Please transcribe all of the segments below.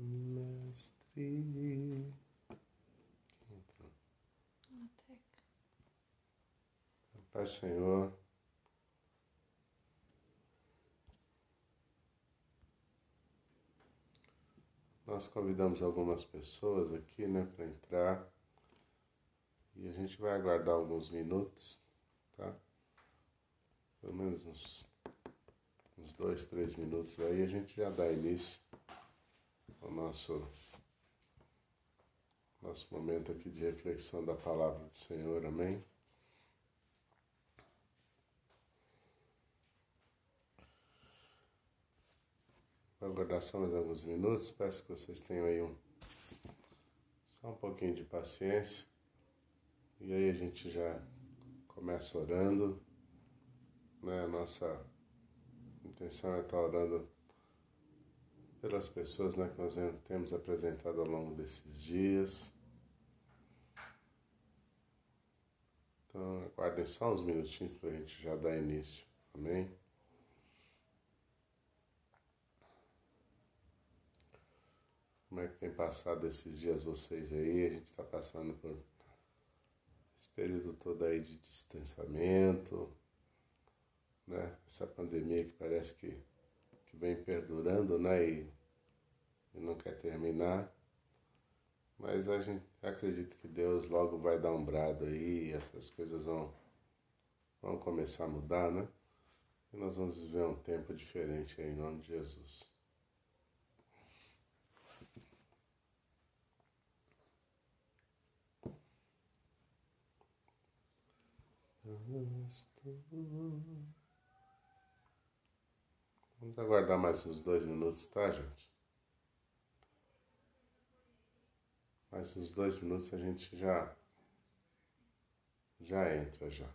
Mestre. Pai Senhor, nós convidamos algumas pessoas aqui, né, para entrar e a gente vai aguardar alguns minutos, tá? Pelo menos uns 2, 3 minutos aí a gente já dá início ao nosso momento aqui de reflexão da Palavra do Senhor, amém? Vou aguardar só mais alguns minutos, peço que vocês tenham aí só um pouquinho de paciência, e aí a gente já começa orando, né? A nossa intenção é estar orando pelas pessoas, né, que nós temos apresentado ao longo desses dias. Então, aguardem só uns minutinhos para a gente já dar início, amém? Como é que tem passado esses dias vocês aí? A gente está passando por esse período todo aí de distanciamento, né? Essa pandemia que parece que vem perdurando, né? E não quer terminar. Mas a gente acredita que Deus logo vai dar um brado aí e essas coisas vão começar a mudar, né? E nós vamos viver um tempo diferente aí, em nome de Jesus. Vamos aguardar mais uns 2 minutos, tá, gente? Mais uns 2 minutos a gente já entra já.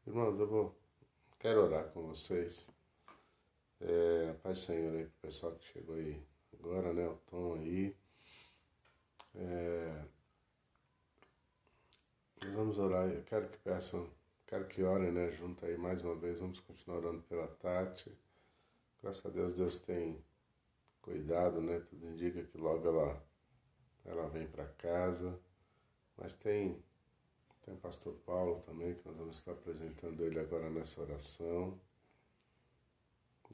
Irmãos, quero orar com vocês. Pai Senhor aí pro pessoal que chegou aí agora, né? O Tom aí. Nós vamos orar. Eu quero que orem, né? Junto aí mais uma vez. Vamos continuar orando pela Tati. Graças a Deus, Deus tem cuidado, né? Tudo indica que logo ela vem para casa. Mas tem o pastor Paulo também, que nós vamos estar apresentando ele agora nessa oração.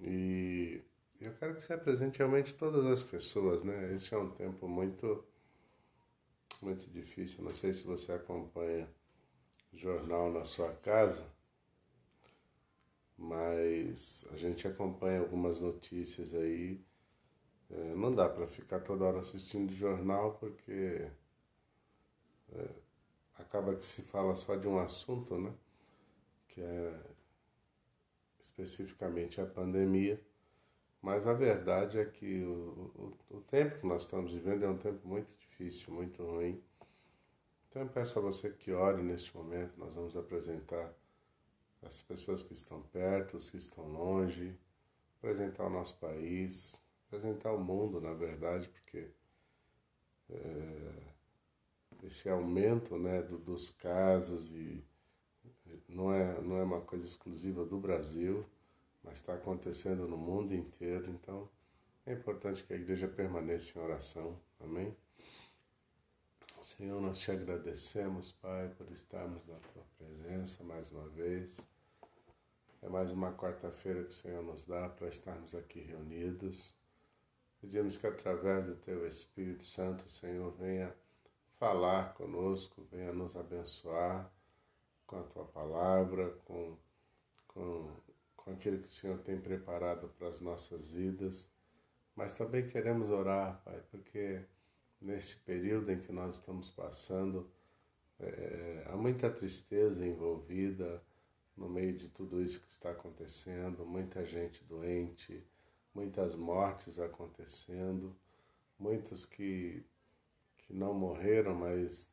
E eu quero que você apresente realmente todas as pessoas, né? Esse é um tempo muito, muito difícil. Não sei se você acompanha o jornal na sua casa, mas a gente acompanha algumas notícias aí. Não dá para ficar toda hora assistindo jornal, porque acaba que se fala só de um assunto, né? Que é especificamente a pandemia. Mas a verdade é que o tempo que nós estamos vivendo é um tempo muito difícil, muito ruim. Então eu peço a você que ore neste momento. Nós vamos apresentar as pessoas que estão perto, os que estão longe, apresentar o nosso país, apresentar o mundo, na verdade, porque esse aumento, né, dos casos e não é uma coisa exclusiva do Brasil, mas está acontecendo no mundo inteiro, então é importante que a igreja permaneça em oração, amém? Senhor, nós te agradecemos, Pai, por estarmos na Tua presença mais uma vez. É mais uma quarta-feira que o Senhor nos dá para estarmos aqui reunidos. Pedimos que através do Teu Espírito Santo, Senhor, venha falar conosco, venha nos abençoar com a Tua palavra, com aquilo que o Senhor tem preparado para as nossas vidas. Mas também queremos orar, Pai, porque nesse período em que nós estamos passando, há muita tristeza envolvida no meio de tudo isso que está acontecendo, muita gente doente, muitas mortes acontecendo, muitos que não morreram, mas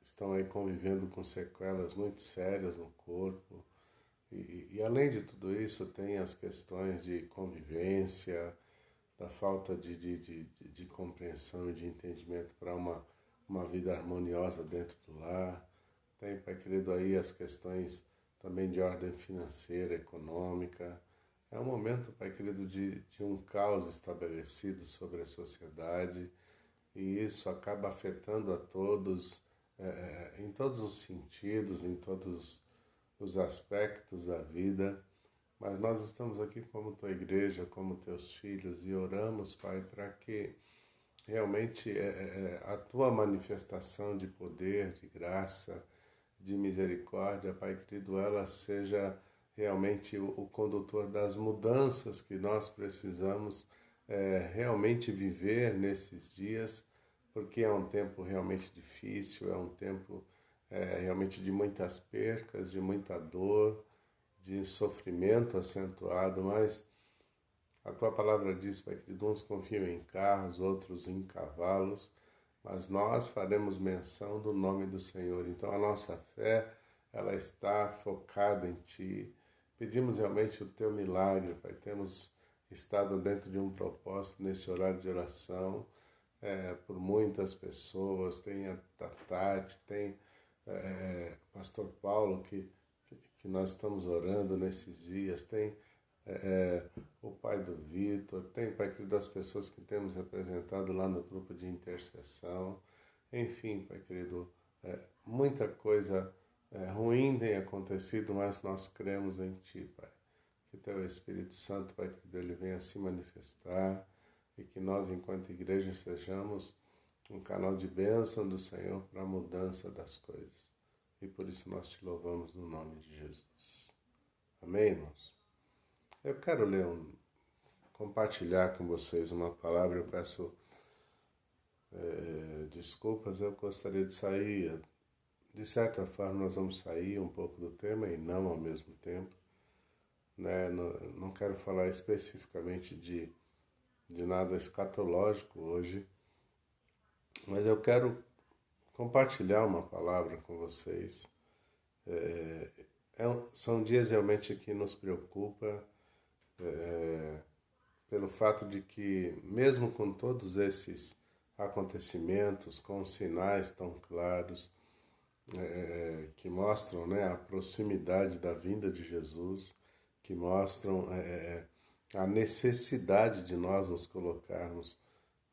estão aí convivendo com sequelas muito sérias no corpo. E além de tudo isso, tem as questões de convivência, da falta de compreensão e de entendimento para uma vida harmoniosa dentro do lar. Tem, Pai querido, aí as questões também de ordem financeira, econômica. É um momento, Pai querido, de um caos estabelecido sobre a sociedade, e isso acaba afetando a todos, em todos os sentidos, em todos os aspectos da vida. Mas nós estamos aqui como Tua igreja, como Teus filhos, e oramos, Pai, para que realmente a Tua manifestação de poder, de graça, de misericórdia, Pai querido, ela seja realmente o condutor das mudanças que nós precisamos realmente viver nesses dias, porque é um tempo realmente difícil, é um tempo realmente de muitas percas, de muita dor, de sofrimento acentuado, mas a Tua palavra diz, Pai querido, uns confiam em carros, outros em cavalos, mas nós faremos menção do nome do Senhor. Então a nossa fé, ela está focada em Ti. Pedimos realmente o Teu milagre, Pai. Temos estado dentro de um propósito nesse horário de oração por muitas pessoas. Tem a Tati, tem Pastor Paulo, que nós estamos orando nesses dias, tem o pai do Vitor, tem, Pai querido, das pessoas que temos representado lá no grupo de intercessão. Enfim, Pai querido, muita coisa ruim tem acontecido, mas nós cremos em Ti, Pai. Que Teu Espírito Santo, Pai querido, Ele venha se manifestar, e que nós, enquanto igreja, sejamos um canal de bênção do Senhor para a mudança das coisas. E por isso nós Te louvamos no nome de Jesus. Amém, irmãos? Eu quero compartilhar com vocês uma palavra. Eu peço desculpas, eu gostaria de sair. De certa forma, nós vamos sair um pouco do tema e não ao mesmo tempo. Né? Não quero falar especificamente de nada escatológico hoje, mas eu quero compartilhar uma palavra com vocês. São dias realmente que nos preocupa pelo fato de que, mesmo com todos esses acontecimentos, com sinais tão claros que mostram, né, a proximidade da vinda de Jesus, que mostram a necessidade de nós nos colocarmos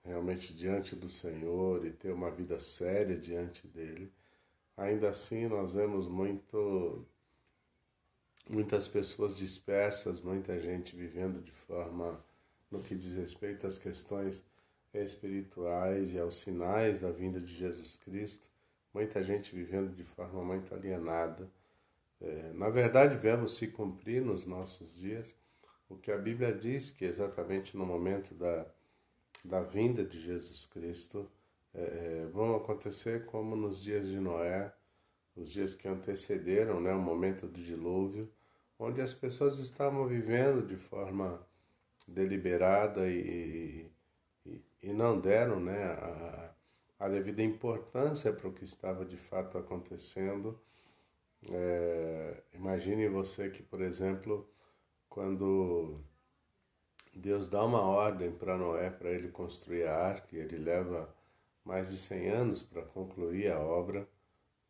realmente diante do Senhor e ter uma vida séria diante dele. Ainda assim, nós vemos muitas pessoas dispersas, muita gente vivendo de forma, no que diz respeito às questões espirituais e aos sinais da vinda de Jesus Cristo, muita gente vivendo de forma muito alienada. Na verdade, vemos se cumprir nos nossos dias o que a Bíblia diz, que exatamente no momento da vinda de Jesus Cristo vão acontecer como nos dias de Noé, os dias que antecederam, né, o momento do dilúvio, onde as pessoas estavam vivendo de forma deliberada e não deram, né, a devida importância para o que estava de fato acontecendo. Imagine você que, por exemplo, quando Deus dá uma ordem para Noé, para ele construir a arca, e ele leva mais de 100 anos para concluir a obra,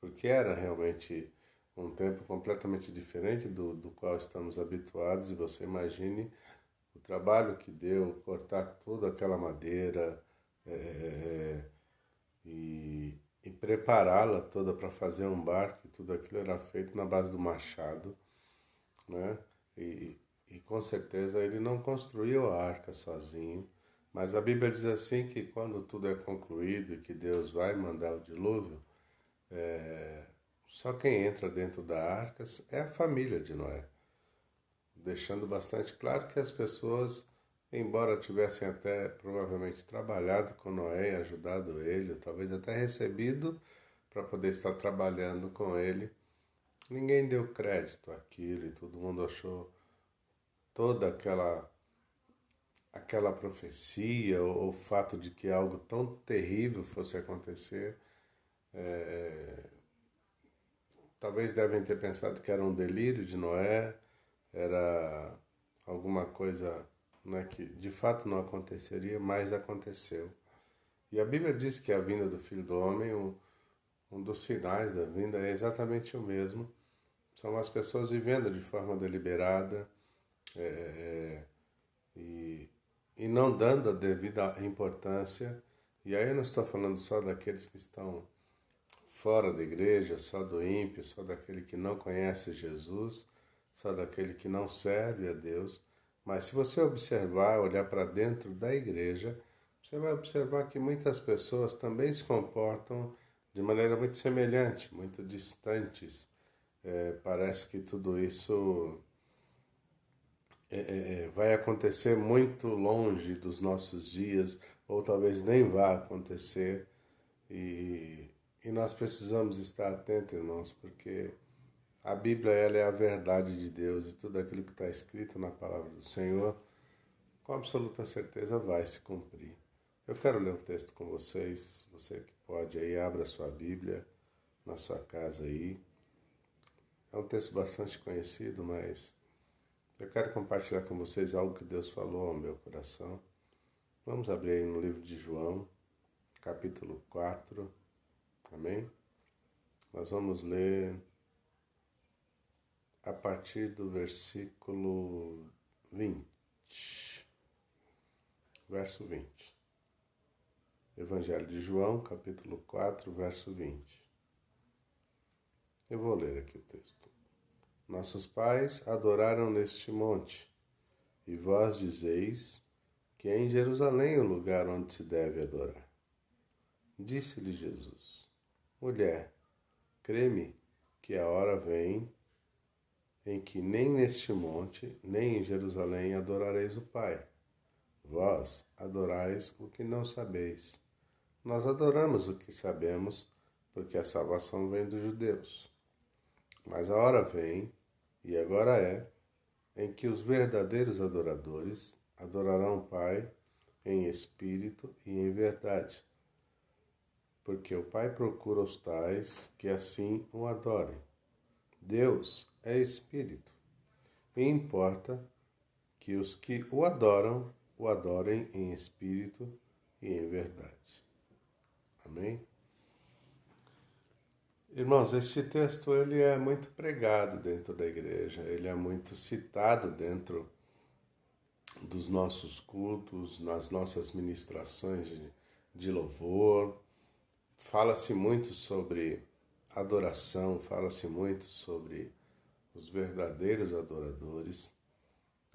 porque era realmente um tempo completamente diferente do qual estamos habituados, e você imagine o trabalho que deu cortar toda aquela madeira e prepará-la toda para fazer um barco, e tudo aquilo era feito na base do machado, né? E, e com certeza ele não construiu a arca sozinho, mas a Bíblia diz assim que quando tudo é concluído e que Deus vai mandar o dilúvio, só quem entra dentro da arca é a família de Noé, deixando bastante claro que as pessoas, embora tivessem até provavelmente trabalhado com Noé e ajudado ele, talvez até recebido para poder estar trabalhando com ele, ninguém deu crédito àquilo e todo mundo achou toda aquela profecia ou o fato de que algo tão terrível fosse acontecer. Talvez devem ter pensado que era um delírio de Noé, era alguma coisa, né, que de fato não aconteceria, mas aconteceu. E a Bíblia diz que a vinda do Filho do Homem, um dos sinais da vinda é exatamente o mesmo. São as pessoas vivendo de forma deliberada e, e não dando a devida importância. E aí eu não estou falando só daqueles que estão fora da igreja, só do ímpio, só daquele que não conhece Jesus, só daquele que não serve a Deus. Mas se você observar, olhar para dentro da igreja, você vai observar que muitas pessoas também se comportam de maneira muito semelhante, muito distantes. Parece que tudo isso vai acontecer muito longe dos nossos dias, ou talvez nem vá acontecer. E, e nós precisamos estar atentos, irmãos, porque a Bíblia ela é a verdade de Deus, e tudo aquilo que está escrito na palavra do Senhor, com absoluta certeza vai se cumprir. Eu quero ler um texto com vocês, você que pode aí, abra sua Bíblia na sua casa aí. É um texto bastante conhecido, mas eu quero compartilhar com vocês algo que Deus falou ao meu coração. Vamos abrir aí no livro de João, capítulo 4, amém? Nós vamos ler a partir do versículo 20, verso 20. Evangelho de João, capítulo 4, verso 20. Eu vou ler aqui o texto. Nossos pais adoraram neste monte, e vós dizeis que é em Jerusalém o lugar onde se deve adorar. Disse-lhe Jesus: Mulher, crê-me que a hora vem em que nem neste monte, nem em Jerusalém adorareis o Pai. Vós adorais o que não sabeis. Nós adoramos o que sabemos, porque a salvação vem dos judeus. Mas a hora vem, e agora é, em que os verdadeiros adoradores adorarão o Pai em espírito e em verdade. Porque o Pai procura os tais que assim o adorem. Deus é espírito, e importa que os que o adorem em espírito e em verdade. Amém? Irmãos, este texto ele é muito pregado dentro da igreja, ele é muito citado dentro dos nossos cultos, nas nossas ministrações de louvor. Fala-se muito sobre adoração, fala-se muito sobre os verdadeiros adoradores.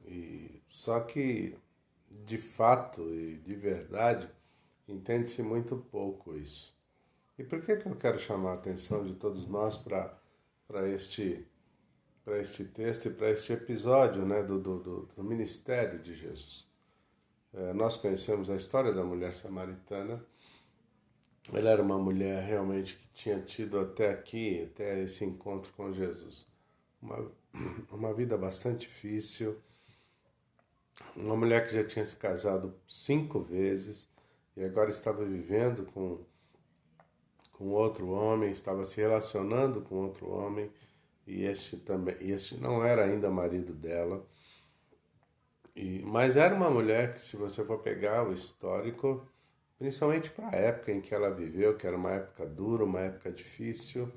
E só que, de fato e de verdade, entende-se muito pouco isso. E por que eu quero chamar a atenção de todos nós para este texto e para este episódio, né, do ministério de Jesus? Nós conhecemos a história da mulher samaritana. Ela era uma mulher realmente que tinha tido até aqui, até esse encontro com Jesus, uma vida bastante difícil. Uma mulher que já tinha se casado 5 vezes e agora estava vivendo com outro homem, estava se relacionando com outro homem, e este não era ainda marido dela. Mas era uma mulher que, se você for pegar o histórico, principalmente para a época em que ela viveu, que era uma época dura, uma época difícil,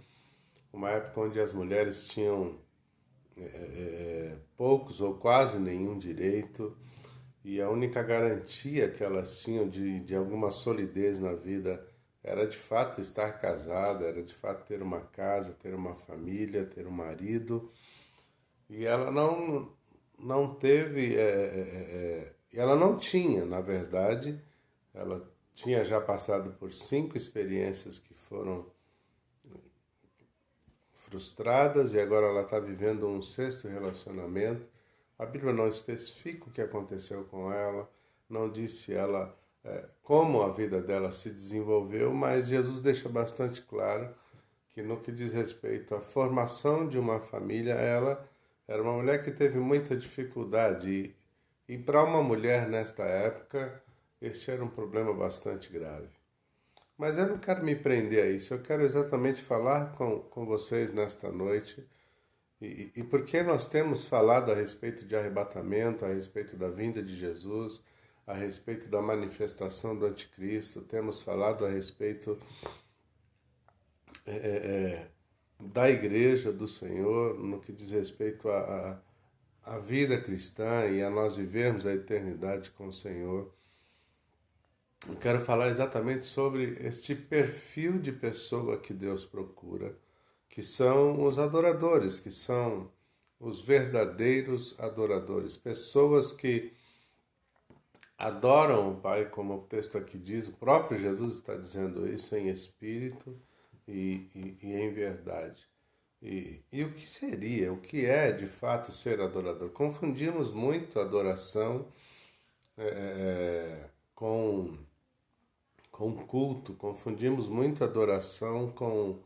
uma época onde as mulheres tinham poucos ou quase nenhum direito, e a única garantia que elas tinham de alguma solidez na vida era de fato estar casada, era de fato ter uma casa, ter uma família, ter um marido. E ela não teve, ela não tinha, na verdade, ela tinha já passado por 5 experiências que foram frustradas e agora ela está vivendo um 6º relacionamento. A Bíblia não especifica o que aconteceu com ela, não disse ela como a vida dela se desenvolveu, mas Jesus deixa bastante claro que no que diz respeito à formação de uma família, ela era uma mulher que teve muita dificuldade e para uma mulher nesta época, este era um problema bastante grave. Mas eu não quero me prender a isso, eu quero exatamente falar com vocês nesta noite e porque nós temos falado a respeito de arrebatamento, a respeito da vinda de Jesus, a respeito da manifestação do anticristo, temos falado a respeito da igreja do Senhor, no que diz respeito à vida cristã e a nós vivermos a eternidade com o Senhor. Eu quero falar exatamente sobre este perfil de pessoa que Deus procura, que são os adoradores, que são os verdadeiros adoradores, pessoas que adoram o Pai, como o texto aqui diz, o próprio Jesus está dizendo isso, em espírito e em verdade. E o que seria, o que é de fato ser adorador? Confundimos muito adoração com culto, confundimos muito adoração com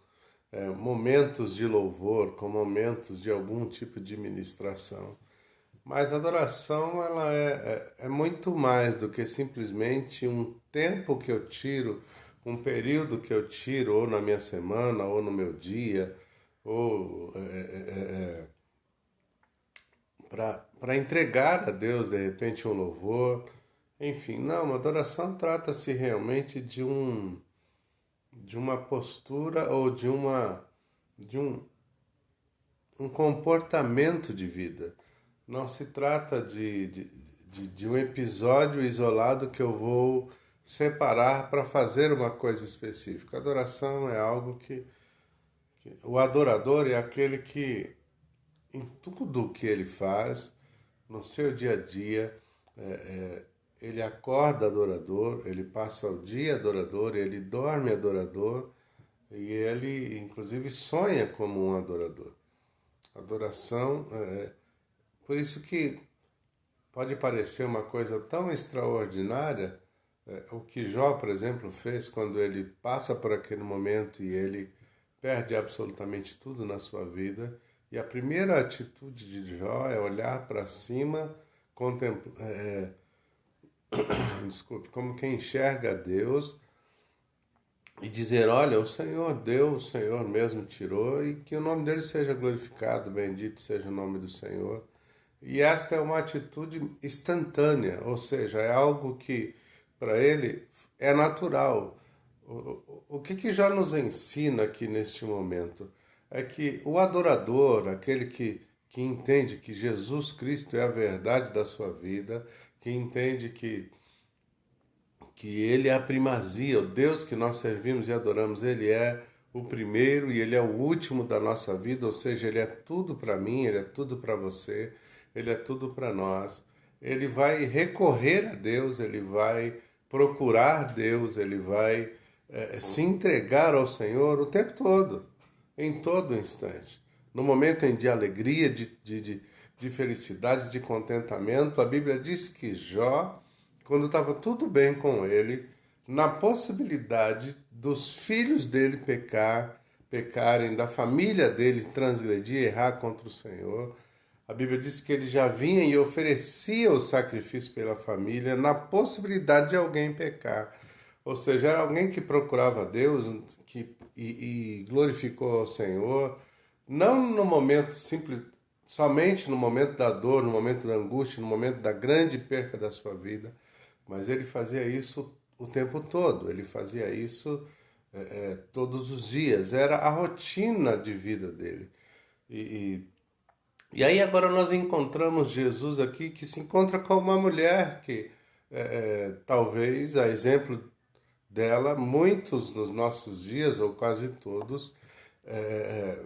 momentos de louvor, com momentos de algum tipo de ministração. Mas a adoração ela é muito mais do que simplesmente um tempo que eu tiro, um período que eu tiro, ou na minha semana, ou no meu dia, ou para entregar a Deus, de repente, um louvor. Enfim, não, a adoração trata-se realmente de uma postura ou de um comportamento de vida. Não se trata de um episódio isolado que eu vou separar para fazer uma coisa específica. A adoração é algo que o adorador é aquele que, em tudo que ele faz, no seu dia a dia, ele acorda adorador, ele passa o dia adorador, ele dorme adorador e ele, inclusive, sonha como um adorador. Adoração por isso que pode parecer uma coisa tão extraordinária o que Jó, por exemplo, fez quando ele passa por aquele momento e ele perde absolutamente tudo na sua vida. E a primeira atitude de Jó é olhar para cima, desculpe, como quem enxerga Deus e dizer, olha, o Senhor deu, o Senhor mesmo tirou e que o nome dele seja glorificado, bendito seja o nome do Senhor. E esta é uma atitude instantânea, ou seja, é algo que para ele é natural. O que já nos ensina aqui neste momento é que o adorador, aquele que entende que Jesus Cristo é a verdade da sua vida, que entende que ele é a primazia, o Deus que nós servimos e adoramos, ele é o primeiro e ele é o último da nossa vida, ou seja, ele é tudo para mim, ele é tudo para você, ele é tudo para nós. Ele vai recorrer a Deus, ele vai procurar Deus, ele vai se entregar ao Senhor o tempo todo, em todo instante. No momento de alegria, de felicidade, de contentamento, a Bíblia diz que Jó, quando estava tudo bem com ele, na possibilidade dos filhos dele pecarem, da família dele transgredir, errar contra o Senhor, a Bíblia diz que ele já vinha e oferecia o sacrifício pela família na possibilidade de alguém pecar. Ou seja, era alguém que procurava Deus e glorificou ao Senhor, não no momento simples, somente no momento da dor, no momento da angústia, no momento da grande perca da sua vida, mas ele fazia isso o tempo todo, ele fazia isso todos os dias, era a rotina de vida dele. E aí agora nós encontramos Jesus aqui que se encontra com uma mulher que talvez, a exemplo dela, muitos nos nossos dias, ou quase todos,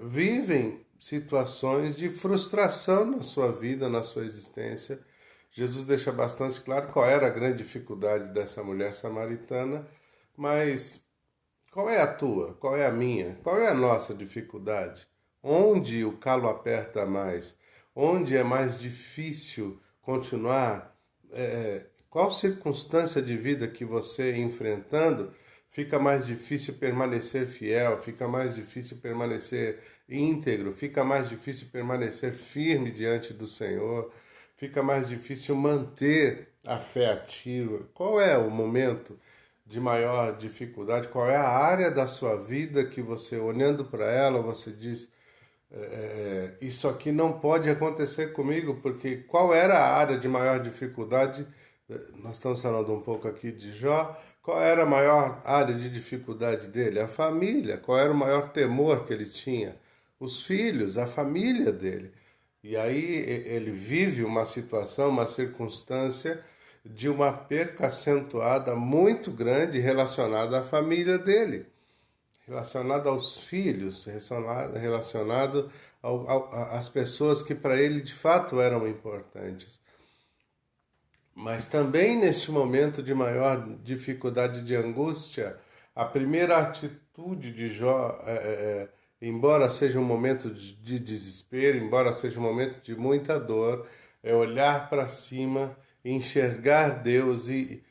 vivem situações de frustração na sua vida, na sua existência. Jesus deixa bastante claro qual era a grande dificuldade dessa mulher samaritana, mas qual é a tua? Qual é a minha? Qual é a nossa dificuldade? Onde o calo aperta mais? Onde é mais difícil continuar? Qual circunstância de vida que você enfrentando fica mais difícil permanecer fiel, fica mais difícil permanecer íntegro, fica mais difícil permanecer firme diante do Senhor, fica mais difícil manter a fé ativa? Qual é o momento de maior dificuldade? Qual é a área da sua vida que você, olhando para ela, você diz: isso aqui não pode acontecer comigo? Porque qual era a área de maior dificuldade? Nós estamos falando um pouco aqui de Jó. Qual era a maior área de dificuldade dele? A família. Qual era o maior temor que ele tinha? Os filhos, a família dele. E aí ele vive uma situação, uma circunstância de uma perca acentuada muito grande relacionada à família dele, relacionada aos filhos, relacionado às pessoas que para ele de fato eram importantes. Mas também neste momento de maior dificuldade, de angústia, a primeira atitude de Jó, embora seja um momento de desespero, embora seja um momento de muita dor, é olhar para cima, enxergar Deus e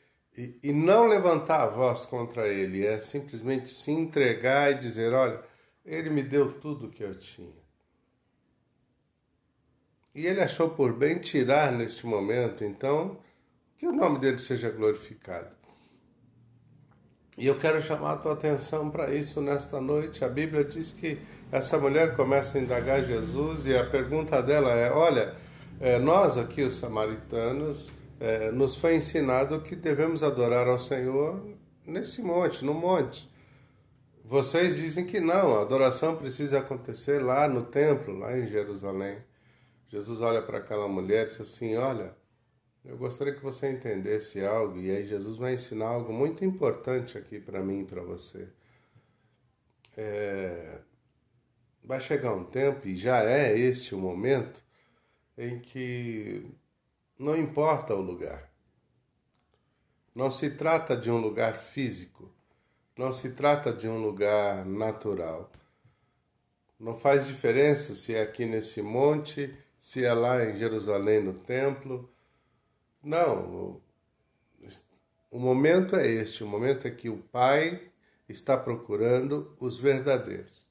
não levantar a voz contra Ele, é simplesmente se entregar e dizer: olha, Ele me deu tudo o que eu tinha. E Ele achou por bem tirar neste momento, então, que o nome dele seja glorificado. E eu quero chamar a tua atenção para isso nesta noite. A Bíblia diz que essa mulher começa a indagar Jesus e a pergunta dela é: olha, nós aqui, os samaritanos, nos foi ensinado que devemos adorar ao Senhor nesse monte, no monte. Vocês dizem que não, a adoração precisa acontecer lá no templo, lá em Jerusalém. Jesus olha para aquela mulher e diz assim: olha, eu gostaria que você entendesse algo, e aí Jesus vai ensinar algo muito importante aqui para mim e para você. Vai chegar um tempo, e já é este o momento, em que não importa o lugar. Não se trata de um lugar físico, não se trata de um lugar natural. Não faz diferença se é aqui nesse monte, se é lá em Jerusalém no templo. Não, o momento é este, o momento é que o Pai está procurando os verdadeiros,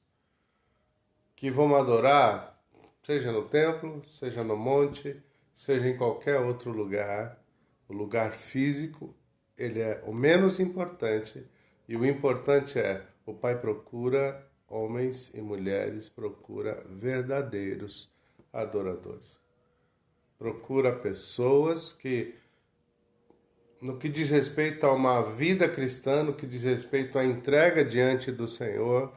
que vão adorar, seja no templo, seja no monte, seja em qualquer outro lugar. O lugar físico, ele é o menos importante, e o importante é: o Pai procura homens e mulheres, procura verdadeiros adoradores. Procura pessoas que, no que diz respeito a uma vida cristã, no que diz respeito à entrega diante do Senhor,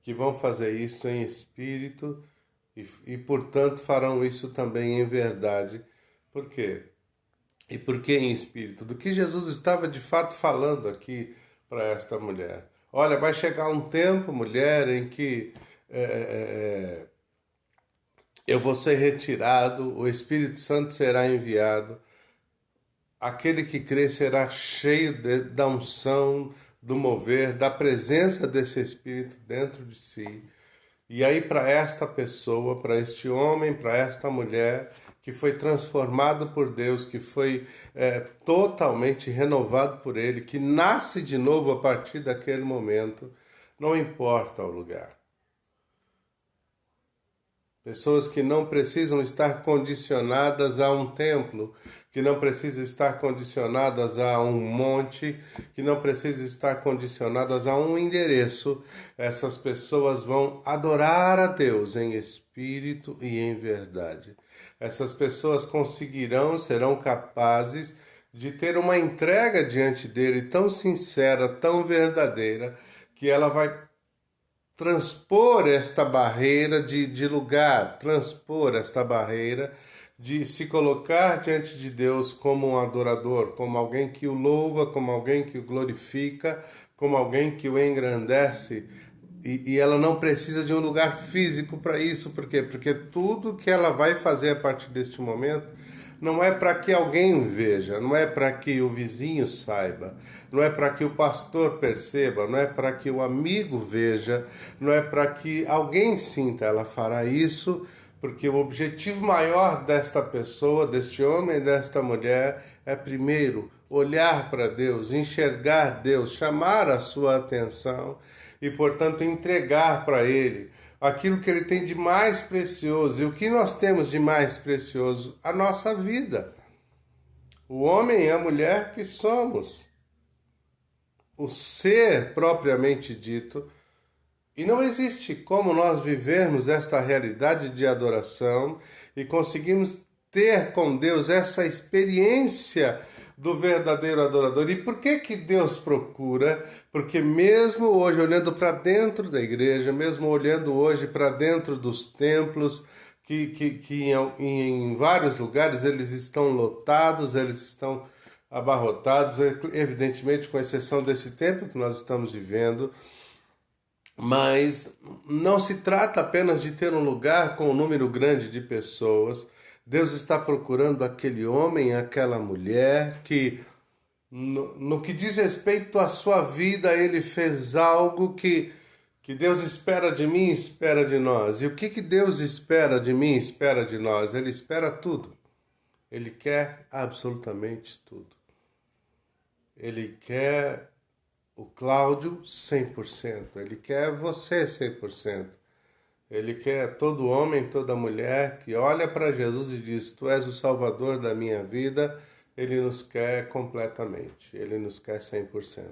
que vão fazer isso em espírito e portanto, farão isso também em verdade. Por quê? E por que em espírito? Do que Jesus estava de fato falando aqui para esta mulher. Olha, vai chegar um tempo, mulher, em que eu vou ser retirado, o Espírito Santo será enviado, aquele que crê será cheio da unção, do mover, da presença desse Espírito dentro de si. E aí, para esta pessoa, para este homem, para esta mulher, que foi transformado por Deus, que foi totalmente renovado por Ele, que nasce de novo a partir daquele momento, não importa o lugar. Pessoas que não precisam estar condicionadas a um templo, que não precisam estar condicionadas a um monte, que não precisam estar condicionadas a um endereço. Essas pessoas vão adorar a Deus em espírito e em verdade. Essas pessoas conseguirão, serão capazes de ter uma entrega diante dele tão sincera, tão verdadeira, que ela vai transpor esta barreira de lugar, transpor esta barreira de se colocar diante de Deus como um adorador, como alguém que o louva, como alguém que o glorifica, como alguém que o engrandece. E ela não precisa de um lugar físico para isso. Por quê? Porque tudo que ela vai fazer a partir deste momento não é para que alguém veja, não é para que o vizinho saiba, não é para que o pastor perceba, não é para que o amigo veja, não é para que alguém sinta. Ela fará isso porque o objetivo maior desta pessoa, deste homem e desta mulher, é primeiro olhar para Deus, enxergar Deus, chamar a sua atenção e, portanto, entregar para Ele aquilo que Ele tem de mais precioso. E o que nós temos de mais precioso? A nossa vida. O homem e a mulher que somos. O ser propriamente dito. E não existe como nós vivermos esta realidade de adoração e conseguirmos ter com Deus essa experiência do verdadeiro adorador. E por que Deus procura? Porque mesmo hoje, olhando para dentro da igreja, mesmo olhando hoje para dentro dos templos, que em vários lugares eles estão lotados, eles estão abarrotados, evidentemente com exceção desse tempo que nós estamos vivendo, mas não se trata apenas de ter um lugar com um número grande de pessoas. Deus está procurando aquele homem, aquela mulher que, no que diz respeito à sua vida, ele fez algo que Deus espera de mim, espera de nós. E o que Deus espera de mim, espera de nós? Ele espera tudo. Ele quer absolutamente tudo. Ele quer o Cláudio 100%. Ele quer você 100%. Ele quer todo homem, toda mulher que olha para Jesus e diz: Tu és o Salvador da minha vida. Ele nos quer completamente. Ele nos quer 100%.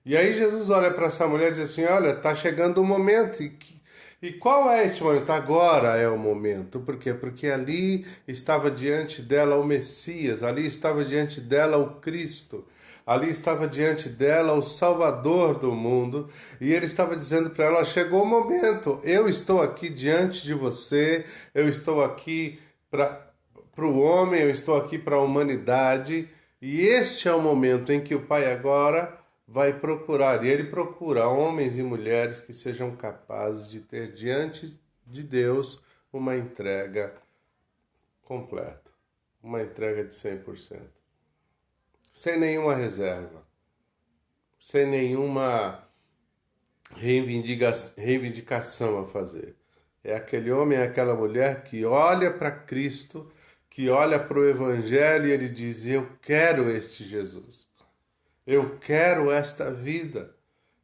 E aí Jesus olha para essa mulher e diz assim: olha, está chegando o momento. E qual é esse momento? Agora é o momento. Por quê? Porque ali estava diante dela o Messias. Ali estava diante dela o Cristo. Ali estava diante dela o Salvador do mundo, e ele estava dizendo para ela: chegou o momento, eu estou aqui diante de você, eu estou aqui para o homem, eu estou aqui para a humanidade, e este é o momento em que o Pai agora vai procurar, e ele procura homens e mulheres que sejam capazes de ter diante de Deus uma entrega completa, uma entrega de 100%. Sem nenhuma reserva, sem nenhuma reivindicação a fazer. É aquele homem, é aquela mulher que olha para Cristo, que olha para o Evangelho e ele diz: eu quero este Jesus, eu quero esta vida,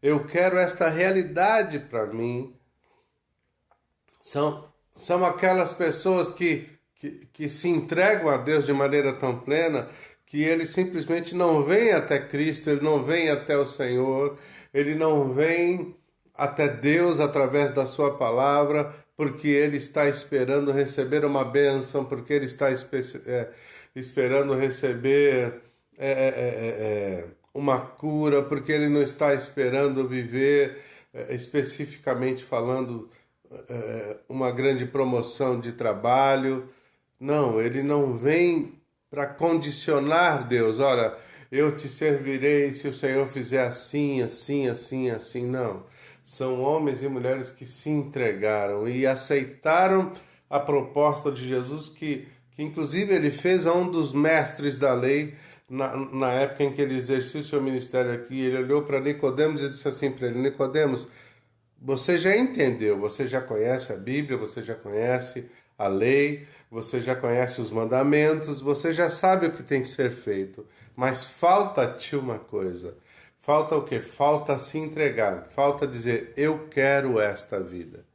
eu quero esta realidade para mim. São aquelas pessoas que se entregam a Deus de maneira tão plena que ele simplesmente não vem até Cristo, ele não vem até o Senhor, ele não vem até Deus através da sua palavra, porque ele está esperando receber uma bênção, porque ele está esperando receber uma cura, porque ele não está esperando viver, especificamente falando, uma grande promoção de trabalho. Não, ele não vem para condicionar Deus. Olha, eu te servirei se o Senhor fizer assim, assim, assim, assim. Não. São homens e mulheres que se entregaram e aceitaram a proposta de Jesus, que inclusive ele fez a um dos mestres da lei, na época em que ele exercia o seu ministério aqui. Ele olhou para Nicodemos e disse assim para ele: Nicodemos, você já entendeu, você já conhece a Bíblia, você já conhece a lei, você já conhece os mandamentos, você já sabe o que tem que ser feito, mas falta-te uma coisa. Falta o quê? Falta se entregar, falta dizer: eu quero esta vida.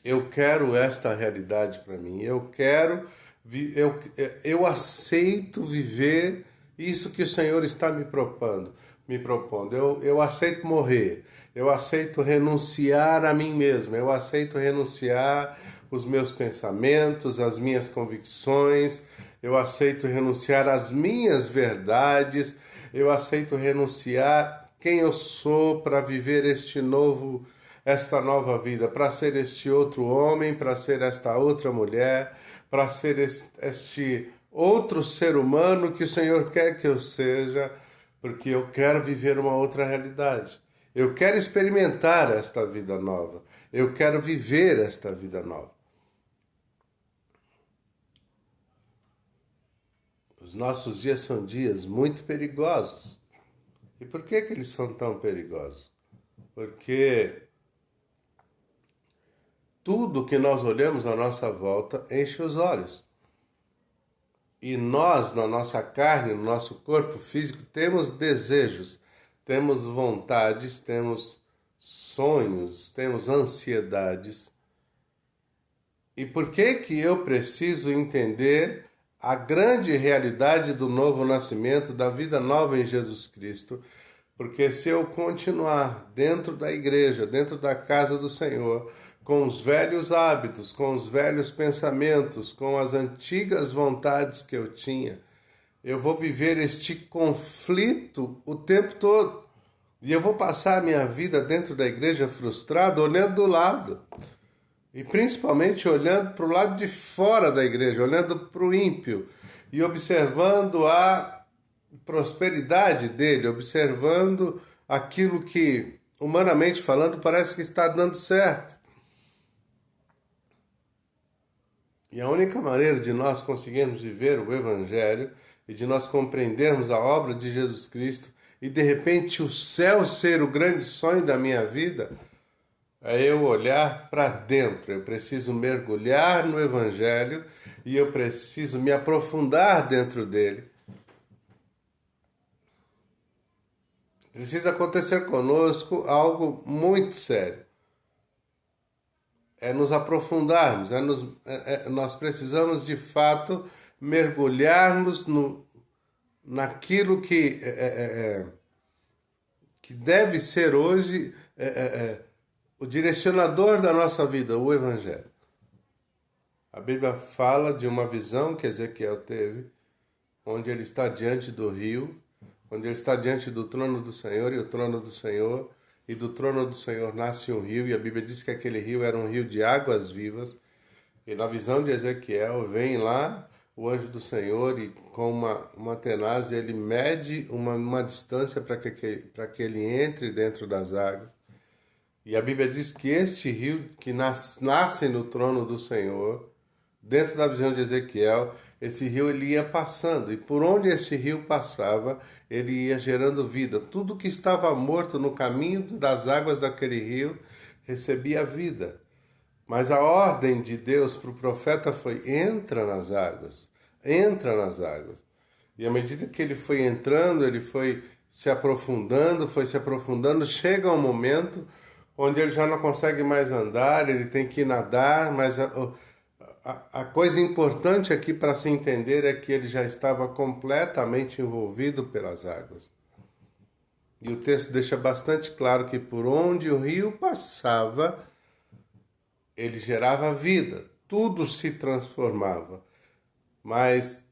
Eu quero esta realidade para mim. Eu aceito viver isso que o Senhor está me propondo. Eu aceito morrer. Eu aceito renunciar a mim mesmo. Eu aceito renunciar os meus pensamentos, as minhas convicções. Eu aceito renunciar às minhas verdades. eu aceito renunciar quem eu sou para viver esta nova vida, para ser este outro homem, para ser esta outra mulher, para ser este outro ser humano que o Senhor quer que eu seja, porque eu quero viver uma outra realidade. Eu quero experimentar esta vida nova. Eu quero viver esta vida nova. Os nossos dias são dias muito perigosos. E por que eles são tão perigosos? Porque tudo que nós olhamos à nossa volta enche os olhos. E nós, na nossa carne, no nosso corpo físico, temos desejos, temos vontades, temos sonhos, temos ansiedades. E por que que eu preciso entender a grande realidade do novo nascimento, da vida nova em Jesus Cristo? Porque se eu continuar dentro da igreja, dentro da casa do Senhor, com os velhos hábitos, com os velhos pensamentos, com as antigas vontades que eu tinha, eu vou viver este conflito o tempo todo. E eu vou passar a minha vida dentro da igreja frustrado, olhando do lado. E principalmente olhando para o lado de fora da igreja, olhando para o ímpio e observando a prosperidade dele, observando aquilo que, humanamente falando, parece que está dando certo. E a única maneira de nós conseguirmos viver o Evangelho e de nós compreendermos a obra de Jesus Cristo e de repente o céu ser o grande sonho da minha vida é eu olhar para dentro. Eu preciso mergulhar no Evangelho e eu preciso me aprofundar dentro dele. Precisa acontecer conosco algo muito sério. É nos aprofundarmos, nós precisamos de fato mergulharmos naquilo que deve ser hoje o direcionador da nossa vida, o Evangelho. A Bíblia fala de uma visão que Ezequiel teve, onde ele está diante do rio, onde ele está diante do trono do Senhor, e o trono do Senhor... E do trono do Senhor nasce um rio, e a Bíblia diz que aquele rio era um rio de águas vivas. E na visão de Ezequiel, vem lá o anjo do Senhor e com uma tenaz ele mede uma distância para que ele entre dentro das águas. E a Bíblia diz que este rio que nasce no trono do Senhor, dentro da visão de Ezequiel, esse rio ele ia passando, e por onde esse rio passava, ele ia gerando vida. Tudo que estava morto no caminho das águas daquele rio recebia vida. Mas a ordem de Deus para o profeta foi: entra nas águas, entra nas águas. E à medida que ele foi entrando, ele foi se aprofundando, chega um momento onde ele já não consegue mais andar, ele tem que nadar, mas a coisa importante aqui para se entender é que ele já estava completamente envolvido pelas águas. E o texto deixa bastante claro que por onde o rio passava, ele gerava vida, tudo se transformava. Mas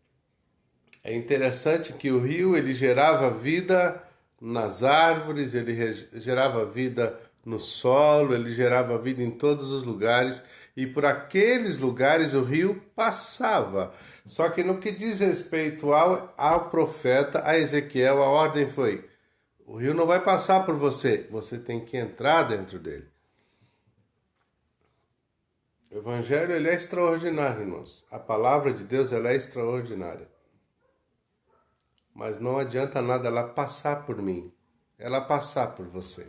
é interessante que o rio ele gerava vida nas árvores, ele gerava vida no solo, ele gerava vida em todos os lugares, e por aqueles lugares o rio passava. Só que no que diz respeito ao profeta, a Ezequiel, a ordem foi: o rio não vai passar por você, você tem que entrar dentro dele. O Evangelho ele é extraordinário, irmãos. A palavra de Deus ela é extraordinária. Mas não adianta nada ela passar por mim, ela passar por você.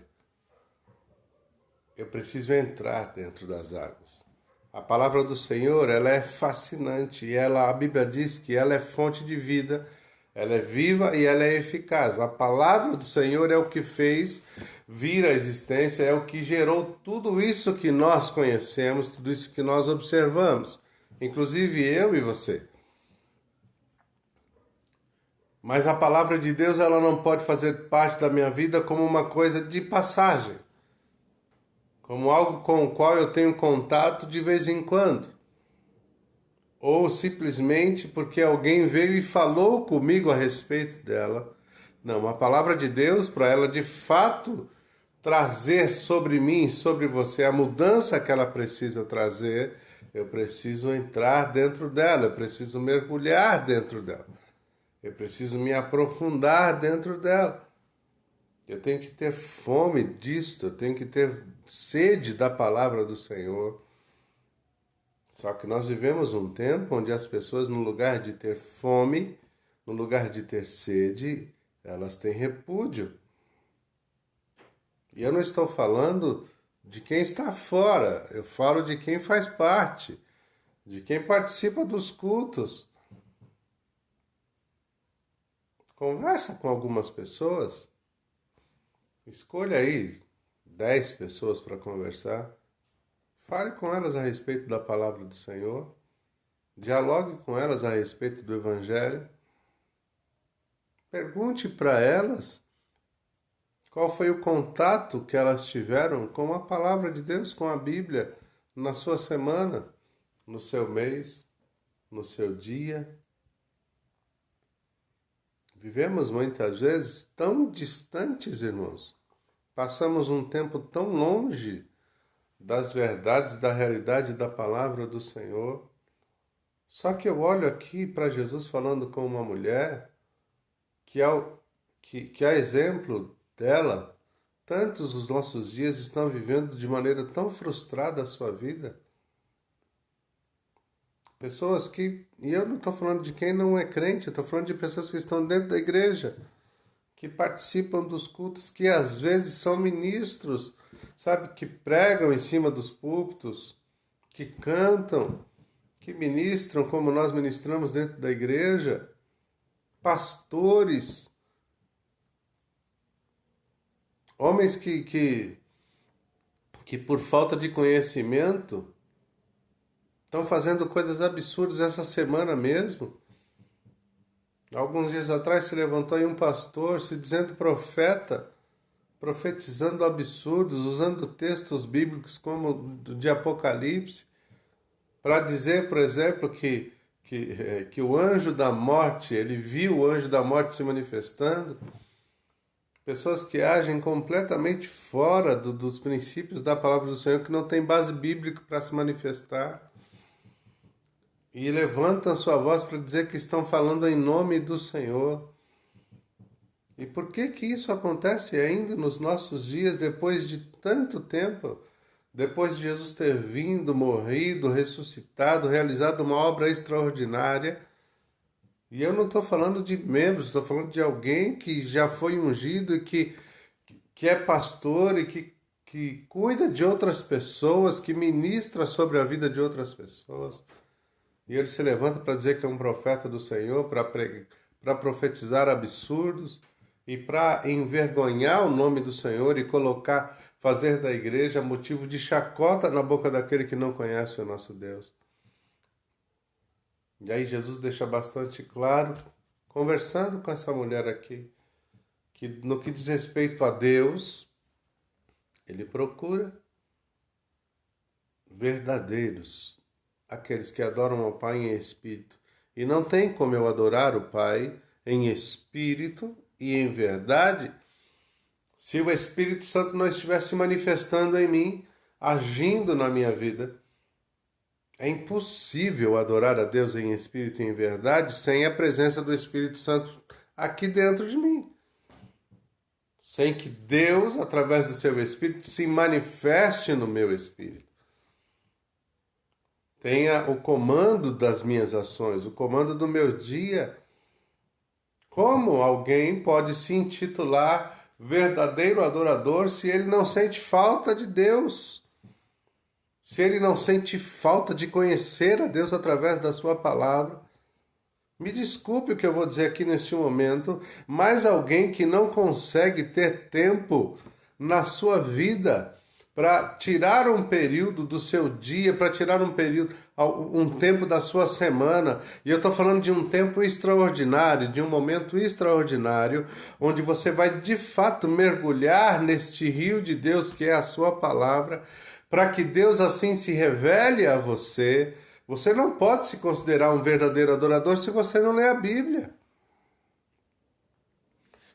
Eu preciso entrar dentro das águas. A palavra do Senhor, ela é fascinante. E a Bíblia diz que ela é fonte de vida, ela é viva e ela é eficaz. A palavra do Senhor é o que fez vir à existência, é o que gerou tudo isso que nós conhecemos, tudo isso que nós observamos. Inclusive eu e você. Mas a palavra de Deus, ela não pode fazer parte da minha vida como uma coisa de passagem. Como algo com o qual eu tenho contato de vez em quando. Ou simplesmente porque alguém veio e falou comigo a respeito dela, Não, a palavra de Deus, para ela de fato trazer sobre mim, sobre você, a mudança que ela precisa trazer, eu preciso entrar dentro dela, eu preciso mergulhar dentro dela, eu preciso me aprofundar dentro dela. Eu tenho que ter fome disto, eu tenho que ter sede da palavra do Senhor. Só que nós vivemos um tempo onde as pessoas, no lugar de ter fome, no lugar de ter sede, elas têm repúdio. E eu não estou falando de quem está fora, eu falo de quem faz parte, de quem participa dos cultos. Conversa com algumas pessoas, escolha aí 10 pessoas para conversar, fale com elas a respeito da palavra do Senhor, dialogue com elas a respeito do Evangelho, pergunte para elas qual foi o contato que elas tiveram com a palavra de Deus, com a Bíblia, na sua semana, no seu mês, no seu dia. Vivemos muitas vezes tão distantes, irmãos. Passamos um tempo tão longe das verdades, da realidade da palavra do Senhor. Só que eu olho aqui para Jesus falando com uma mulher que, a exemplo dela, tantos dos nossos dias estão vivendo de maneira tão frustrada a sua vida. Pessoas que, e eu não estou falando de quem não é crente, eu estou falando de pessoas que estão dentro da igreja, que participam dos cultos, que às vezes são ministros, sabe, que pregam em cima dos púlpitos, que cantam, que ministram como nós ministramos dentro da igreja, pastores, homens que por falta de conhecimento estão fazendo coisas absurdas essa semana mesmo. Alguns dias atrás se levantou aí um pastor se dizendo profeta, profetizando absurdos, usando textos bíblicos como de Apocalipse, para dizer, por exemplo, que o anjo da morte, ele viu o anjo da morte se manifestando. Pessoas que agem completamente fora dos princípios da palavra do Senhor, que não tem base bíblica para se manifestar. E levantam sua voz para dizer que estão falando em nome do Senhor. E por que isso acontece ainda nos nossos dias, depois de tanto tempo? Depois de Jesus ter vindo, morrido, ressuscitado, realizado uma obra extraordinária. E eu não estou falando de membros, estou falando de alguém que já foi ungido e que é pastor e que cuida de outras pessoas, que ministra sobre a vida de outras pessoas. E ele se levanta para dizer que é um profeta do Senhor, para profetizar absurdos e para envergonhar o nome do Senhor e fazer da igreja motivo de chacota na boca daquele que não conhece o nosso Deus. E aí Jesus deixa bastante claro, conversando com essa mulher aqui, que no que diz respeito a Deus, ele procura verdadeiros, aqueles que adoram ao Pai em espírito. E não tem como eu adorar o Pai em espírito e em verdade se o Espírito Santo não estivesse manifestando em mim, agindo na minha vida. É impossível adorar a Deus em espírito e em verdade sem a presença do Espírito Santo aqui dentro de mim. Sem que Deus, através do seu Espírito, se manifeste no meu espírito. Tenha o comando das minhas ações, o comando do meu dia. Como alguém pode se intitular verdadeiro adorador se ele não sente falta de Deus? Se ele não sente falta de conhecer a Deus através da sua palavra? Me desculpe o que eu vou dizer aqui neste momento, mas alguém que não consegue ter tempo na sua vida para tirar um período do seu dia, para tirar um tempo da sua semana, e eu estou falando de um tempo extraordinário, de um momento extraordinário, onde você vai de fato mergulhar neste rio de Deus que é a sua palavra, para que Deus assim se revele a você. Você não pode se considerar um verdadeiro adorador se você não lê a Bíblia.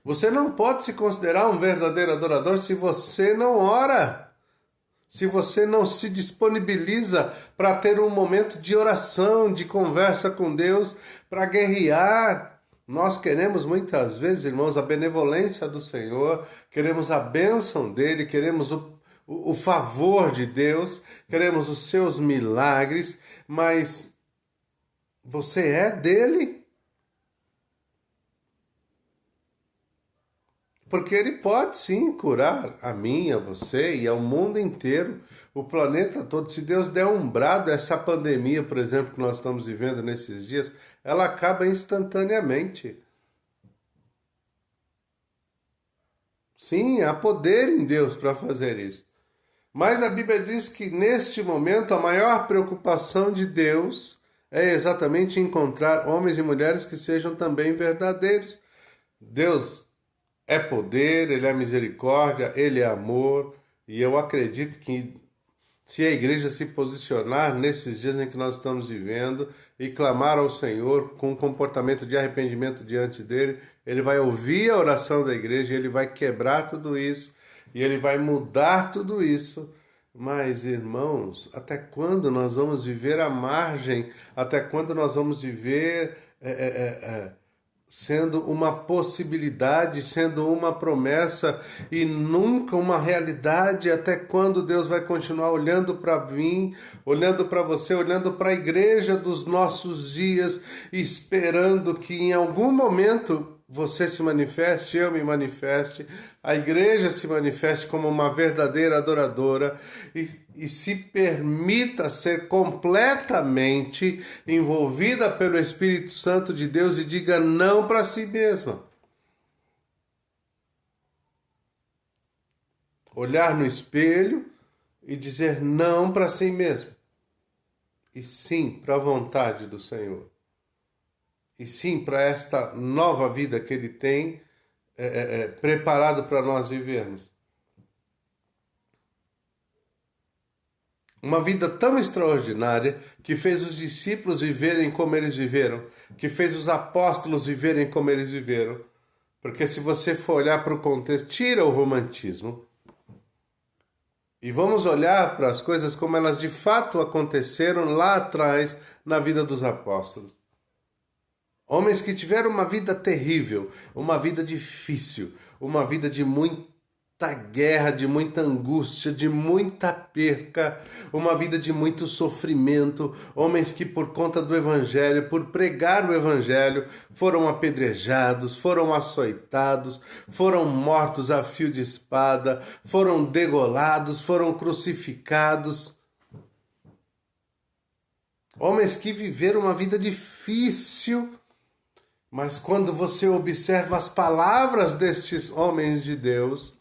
Você não pode se considerar um verdadeiro adorador se você não ora, se você não se disponibiliza para ter um momento de oração, de conversa com Deus, para guerrear. Nós queremos muitas vezes, irmãos, a benevolência do Senhor, queremos a bênção dele, queremos o favor de Deus, queremos os seus milagres, mas você é dele? Porque ele pode sim curar a mim, a você e ao mundo inteiro, o planeta todo. Se Deus der um brado, essa pandemia, por exemplo, que nós estamos vivendo nesses dias, ela acaba instantaneamente. Sim, há poder em Deus para fazer isso. Mas a Bíblia diz que neste momento a maior preocupação de Deus é exatamente encontrar homens e mulheres que sejam também verdadeiros. Deus é poder, ele é misericórdia, ele é amor, e eu acredito que se a igreja se posicionar nesses dias em que nós estamos vivendo e clamar ao Senhor com um comportamento de arrependimento diante dele, ele vai ouvir a oração da igreja, ele vai quebrar tudo isso e ele vai mudar tudo isso. Mas, irmãos, até quando nós vamos viver à margem? Até quando nós vamos viver sendo uma possibilidade, sendo uma promessa e nunca uma realidade? Até quando Deus vai continuar olhando para mim, olhando para você, olhando para a igreja dos nossos dias, esperando que em algum momento você se manifeste, eu me manifeste, a igreja se manifeste como uma verdadeira adoradora e se permita ser completamente envolvida pelo Espírito Santo de Deus e diga não para si mesma. Olhar no espelho e dizer não para si mesmo. E sim para a vontade do Senhor. E sim para esta nova vida que Ele tem preparado para nós vivermos. Uma vida tão extraordinária que fez os discípulos viverem como eles viveram, que fez os apóstolos viverem como eles viveram. Porque se você for olhar para o contexto, tira o romantismo e vamos olhar para as coisas como elas de fato aconteceram lá atrás na vida dos apóstolos. Homens que tiveram uma vida terrível, uma vida difícil, uma vida de muita guerra, de muita angústia, de muita perca, uma vida de muito sofrimento. Homens que por conta do Evangelho, por pregar o Evangelho, foram apedrejados, foram açoitados, foram mortos a fio de espada, foram degolados, foram crucificados. Homens que viveram uma vida difícil. Mas quando você observa as palavras destes homens de Deus,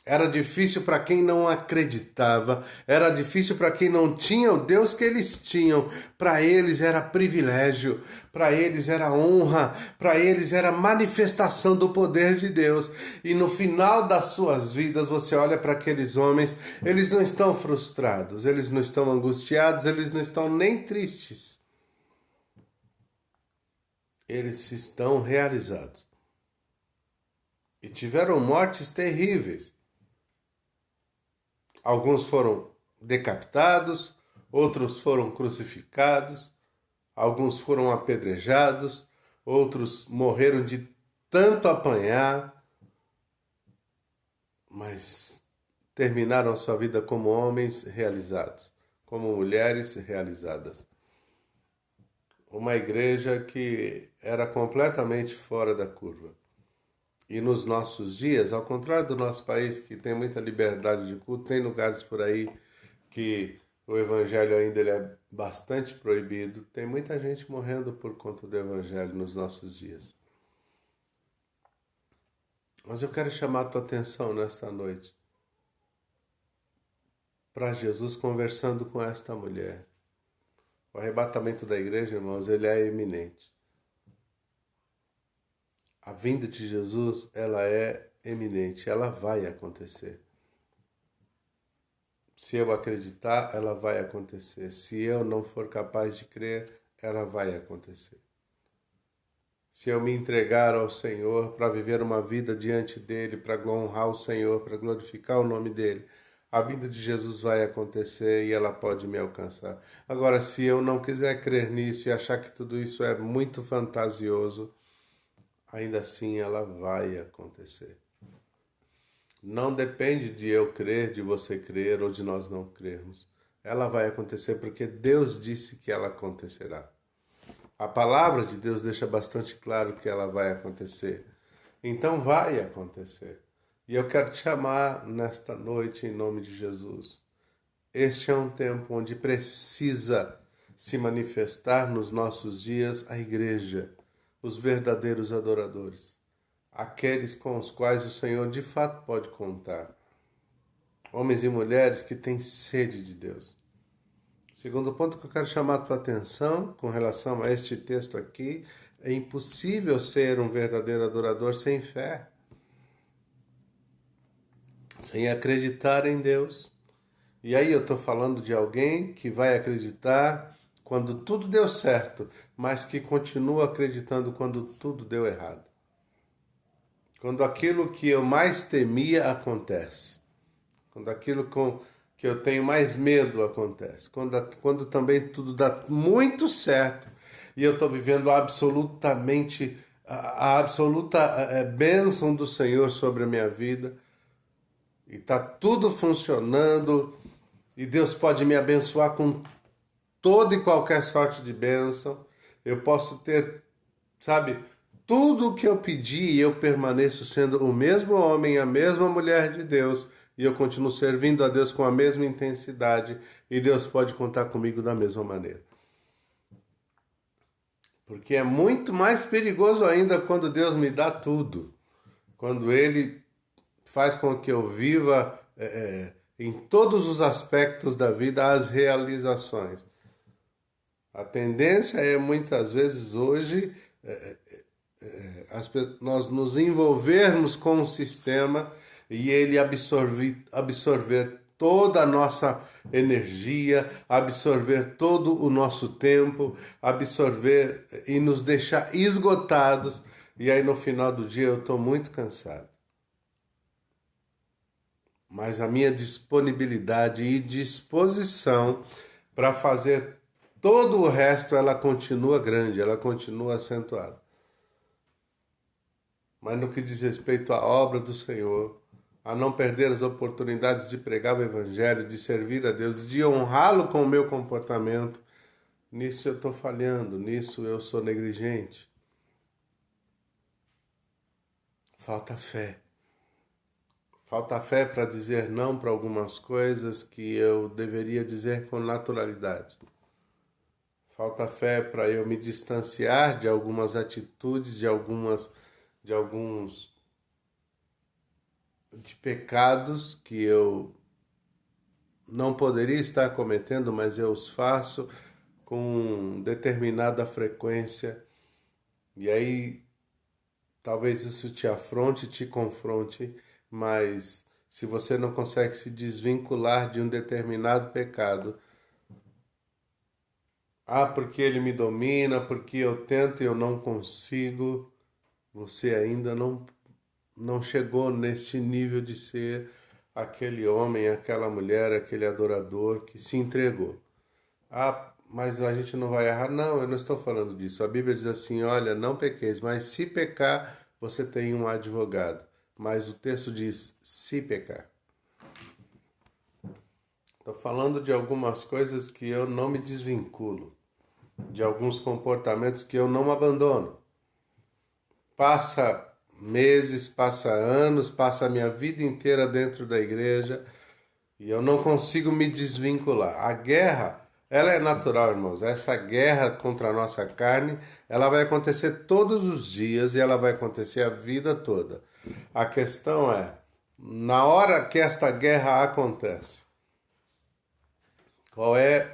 era difícil para quem não acreditava, era difícil para quem não tinha o Deus que eles tinham. Para eles era privilégio, para eles era honra, para eles era manifestação do poder de Deus. E no final das suas vidas, você olha para aqueles homens, eles não estão frustrados, eles não estão angustiados, eles não estão nem tristes. Eles estão realizados. E tiveram mortes terríveis. Alguns foram decapitados, outros foram crucificados, alguns foram apedrejados, outros morreram de tanto apanhar, mas terminaram a sua vida como homens realizados, como mulheres realizadas. Uma igreja que era completamente fora da curva. E nos nossos dias, ao contrário do nosso país, que tem muita liberdade de culto, tem lugares por aí que o evangelho ainda ele é bastante proibido. Tem muita gente morrendo por conta do evangelho nos nossos dias. Mas eu quero chamar a tua atenção nesta noite para Jesus conversando com esta mulher. O arrebatamento da igreja, irmãos, ele é iminente. A vinda de Jesus, ela é eminente, ela vai acontecer. Se eu acreditar, ela vai acontecer. Se eu não for capaz de crer, ela vai acontecer. se eu me entregar ao Senhor para viver uma vida diante dele, para honrar o Senhor, para glorificar o nome dele, a vida de Jesus vai acontecer e ela pode me alcançar. Agora, se eu não quiser crer nisso e achar que tudo isso é muito fantasioso, ainda assim ela vai acontecer. Não depende de eu crer, de você crer ou de nós não crermos. Ela vai acontecer porque Deus disse que ela acontecerá. A palavra de Deus deixa bastante claro que ela vai acontecer. Então vai acontecer. E eu quero te chamar nesta noite em nome de Jesus. Este é um tempo onde precisa se manifestar nos nossos dias a igreja, os verdadeiros adoradores, aqueles com os quais o Senhor de fato pode contar. Homens e mulheres que têm sede de Deus. Segundo ponto que eu quero chamar a tua atenção com relação a este texto aqui, é impossível ser um verdadeiro adorador sem fé, sem acreditar em Deus. E aí eu estou falando de alguém que vai acreditar quando tudo deu certo, mas que continua acreditando quando tudo deu errado. Quando aquilo que eu mais temia acontece. Quando aquilo que eu tenho mais medo acontece. Quando também tudo dá muito certo e eu estou vivendo absolutamente a absoluta bênção do Senhor sobre a minha vida e está tudo funcionando e Deus pode me abençoar com toda e qualquer sorte de bênção. Eu posso ter, sabe, tudo o que eu pedi e eu permaneço sendo o mesmo homem, a mesma mulher de Deus. E eu continuo servindo a Deus com a mesma intensidade. E Deus pode contar comigo da mesma maneira. Porque é muito mais perigoso ainda quando Deus me dá tudo. Quando Ele faz com que eu viva em todos os aspectos da vida as realizações. A tendência é muitas vezes hoje nós nos envolvermos com o sistema e ele absorver toda a nossa energia, absorver todo o nosso tempo, absorver e nos deixar esgotados. E aí no final do dia eu estou muito cansado. Mas a minha disponibilidade e disposição para fazer todo o resto, ela continua grande, ela continua acentuada. Mas no que diz respeito à obra do Senhor, a não perder as oportunidades de pregar o Evangelho, de servir a Deus, de honrá-lo com o meu comportamento, nisso eu estou falhando, nisso eu sou negligente. Falta fé. Falta fé para dizer não para algumas coisas que eu deveria dizer com naturalidade. Falta fé para eu me distanciar de algumas atitudes, de pecados que eu não poderia estar cometendo, mas eu os faço com determinada frequência. E aí, talvez isso te afronte, te confronte, mas se você não consegue se desvincular de um determinado pecado, porque ele me domina, porque eu tento e eu não consigo, você ainda não chegou neste nível de ser aquele homem, aquela mulher, aquele adorador que se entregou. Mas a gente não vai errar. Não, eu não estou falando disso. A Bíblia diz assim, olha, não pequeis, mas se pecar, você tem um advogado. Mas o texto diz, se pecar. Estou falando de algumas coisas que eu não me desvinculo, de alguns comportamentos que eu não abandono. Passa meses, passa anos, passa a minha vida inteira dentro da igreja e eu não consigo me desvincular. A guerra, ela é natural, irmãos. Essa guerra contra a nossa carne, ela vai acontecer todos os dias e ela vai acontecer a vida toda. A questão é, na hora que esta guerra acontece,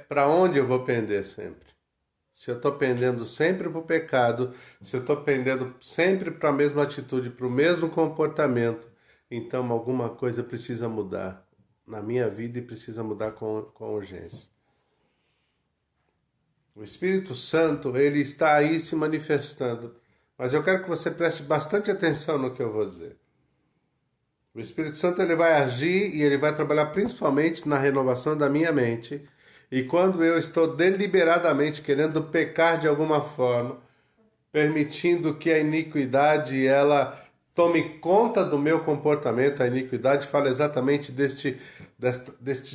para onde eu vou pender sempre? Se eu estou pendendo sempre para o pecado, se eu estou pendendo sempre para a mesma atitude, para o mesmo comportamento, então alguma coisa precisa mudar na minha vida e precisa mudar com urgência. O Espírito Santo, ele está aí se manifestando, Mas eu quero que você preste bastante atenção no que eu vou dizer. O Espírito Santo ele vai agir e ele vai trabalhar principalmente na renovação da minha mente. E quando eu estou deliberadamente querendo pecar de alguma forma, permitindo que a iniquidade ela tome conta do meu comportamento, a iniquidade fala exatamente deste